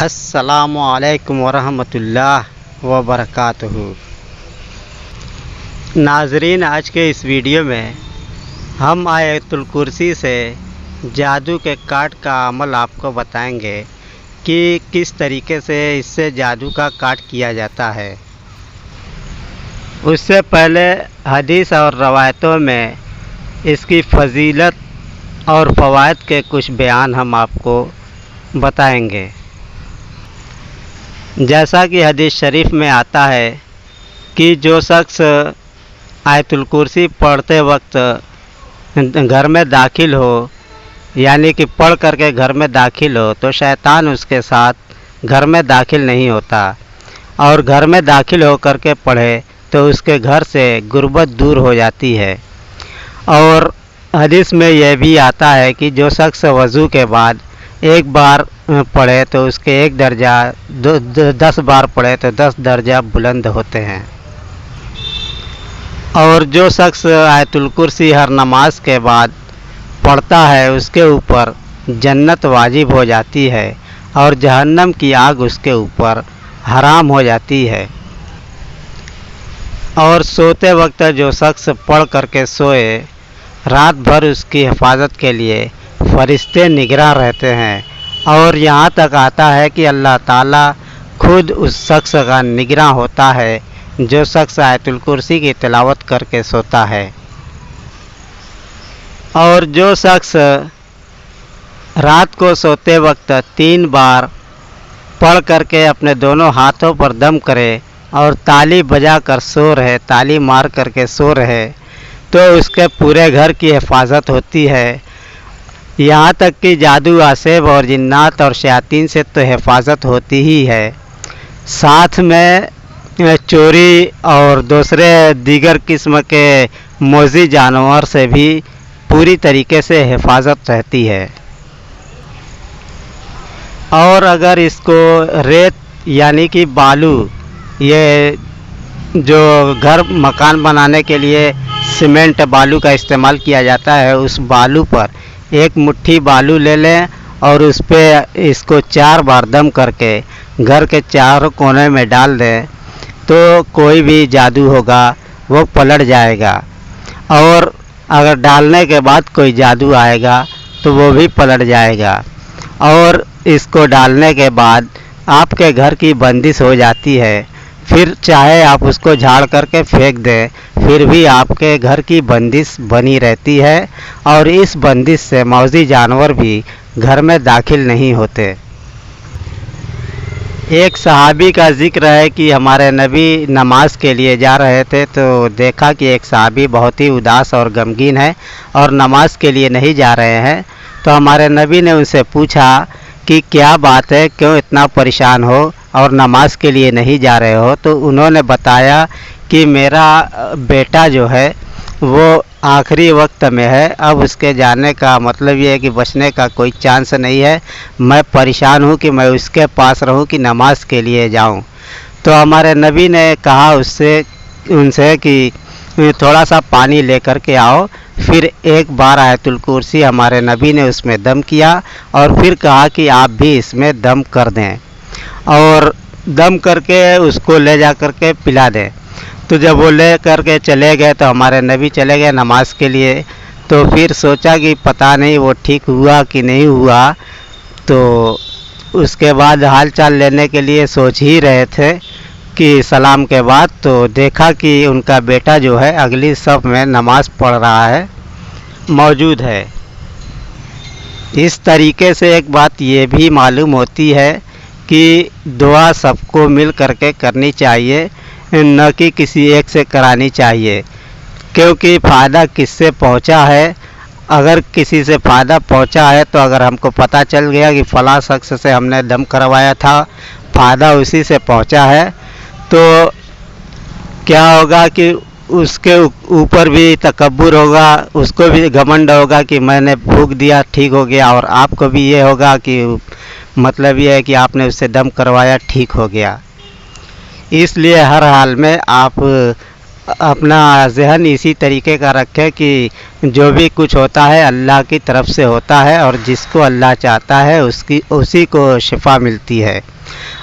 السلام علیکم ورحمۃ اللہ وبرکاتہ۔ ناظرین، آج کے اس ویڈیو میں ہم آیت الکرسی سے جادو کے کاٹ کا عمل آپ کو بتائیں گے کہ کس طریقے سے اس سے جادو کا کاٹ کیا جاتا ہے۔ اس سے پہلے حدیث اور روایتوں میں اس کی فضیلت اور فوائد کے کچھ بیان ہم آپ کو بتائیں گے۔ جیسا کہ حدیث شریف میں آتا ہے کہ جو شخص آیت الکرسی پڑھتے وقت گھر میں داخل ہو، یعنی کہ پڑھ کر کے گھر میں داخل ہو، تو شیطان اس کے ساتھ گھر میں داخل نہیں ہوتا، اور گھر میں داخل ہو کر کے پڑھے تو اس کے گھر سے غربت دور ہو جاتی ہے۔ اور حدیث میں یہ بھی آتا ہے کہ جو شخص وضو کے بعد ایک بار پڑھے تو اس کے ایک درجہ 10 بار پڑھے تو 10 درجہ بلند ہوتے ہیں۔ اور جو شخص آیت الکرسی ہر نماز کے بعد پڑھتا ہے اس کے اوپر جنت واجب ہو جاتی ہے اور جہنم کی آگ اس کے اوپر حرام ہو جاتی ہے۔ اور سوتے وقت جو شخص پڑھ کر کے سوئے، رات بھر اس کی حفاظت کے لیے فرشتے نگراں رہتے ہیں، اور یہاں تک آتا ہے کہ اللہ تعالیٰ خود اس شخص کا نگراں ہوتا ہے جو شخص آیت الکرسی کی تلاوت کر کے سوتا ہے۔ اور جو شخص رات کو سوتے وقت 3 بار پڑھ کر کے اپنے دونوں ہاتھوں پر دم کرے اور تالی بجا کر سو رہے، تالی مار کر کے سو رہے، تو اس کے پورے گھر کی حفاظت ہوتی ہے۔ یہاں تک کہ جادو، آسیب اور جنات اور شیاطین سے تو حفاظت ہوتی ہی ہے، ساتھ میں چوری اور دوسرے دیگر قسم کے موذی جانور سے بھی پوری طریقے سے حفاظت رہتی ہے۔ اور اگر اس کو ریت یعنی کہ بالو، یہ جو گھر مکان بنانے کے لیے سیمنٹ بالو کا استعمال کیا جاتا ہے، اس بالو پر ایک مٹھی بالو لے لیں اور اس پہ اس کو 4 بار دم کر کے گھر کے چاروں کونے میں ڈال دیں تو کوئی بھی جادو ہوگا وہ پلٹ جائے گا، اور اگر ڈالنے کے بعد کوئی جادو آئے گا تو وہ بھی پلٹ جائے گا۔ اور اس کو ڈالنے کے بعد آپ کے گھر کی بندش ہو جاتی ہے، پھر چاہے آپ اس کو جھاڑ کر کے پھینک دیں، پھر بھی آپ کے گھر کی بندش بنی رہتی ہے، اور اس بندش سے موذی جانور بھی گھر میں داخل نہیں ہوتے۔ ایک صحابی کا ذکر ہے کہ ہمارے نبی نماز کے لیے جا رہے تھے تو دیکھا کہ ایک صحابی بہت ہی اداس اور غمگین ہے اور نماز کے لیے نہیں جا رہے ہیں، تو ہمارے نبی نے ان سے پوچھا کہ کیا بات ہے، کیوں اتنا پریشان ہو اور نماز کے لیے نہیں جا رہے ہو؟ تو انہوں نے بتایا کہ میرا بیٹا جو ہے وہ آخری وقت میں ہے، اب اس کے جانے کا مطلب یہ ہے کہ بچنے کا کوئی چانس نہیں ہے، میں پریشان ہوں کہ میں اس کے پاس رہوں کہ نماز کے لیے جاؤں۔ تو ہمارے نبی نے کہا ان سے کہ تھوڑا سا پانی لے کر کے آؤ، پھر ایک بار آیت الکرسی ہمارے نبی نے اس میں دم کیا، اور پھر کہا کہ آپ بھی اس میں دم کر دیں، اور دم کر کے اس کو لے جا کر کے پلا دیں۔ تو جب وہ لے کر کے چلے گئے تو ہمارے نبی چلے گئے نماز کے لیے، تو پھر سوچا کہ پتہ نہیں وہ ٹھیک ہوا کہ نہیں ہوا، تو اس کے بعد حال چال لینے کے لیے سوچ ہی رہے تھے کہ سلام کے بعد تو دیکھا کہ ان کا بیٹا جو ہے اگلی صف میں نماز پڑھ رہا ہے، موجود ہے۔ اس طریقے سے ایک بات یہ بھی معلوم ہوتی ہے کہ دعا سب کو مل کر کے کرنی چاہیے، نہ کہ کسی ایک سے کرانی چاہیے، کیونکہ فائدہ کس سے پہنچا ہے، اگر کسی سے فائدہ پہنچا ہے تو اگر ہم کو پتہ چل گیا کہ فلاں شخص سے ہم نے دم کروایا تھا، فائدہ اسی سے پہنچا ہے، تو کیا ہوگا کہ اس کے اوپر بھی تکبر ہوگا، اس کو بھی گھمنڈ ہوگا کہ میں نے پھونک دیا ٹھیک ہو گیا، اور آپ کو بھی یہ ہوگا کہ مطلب یہ ہے کہ آپ نے اس سے دم کروایا ٹھیک ہو گیا۔ اس لیے ہر حال میں آپ اپنا ذہن اسی طریقے کا رکھیں کہ جو بھی کچھ ہوتا ہے اللہ کی طرف سے ہوتا ہے، اور جس کو اللہ چاہتا ہے اسی کو شفا ملتی ہے۔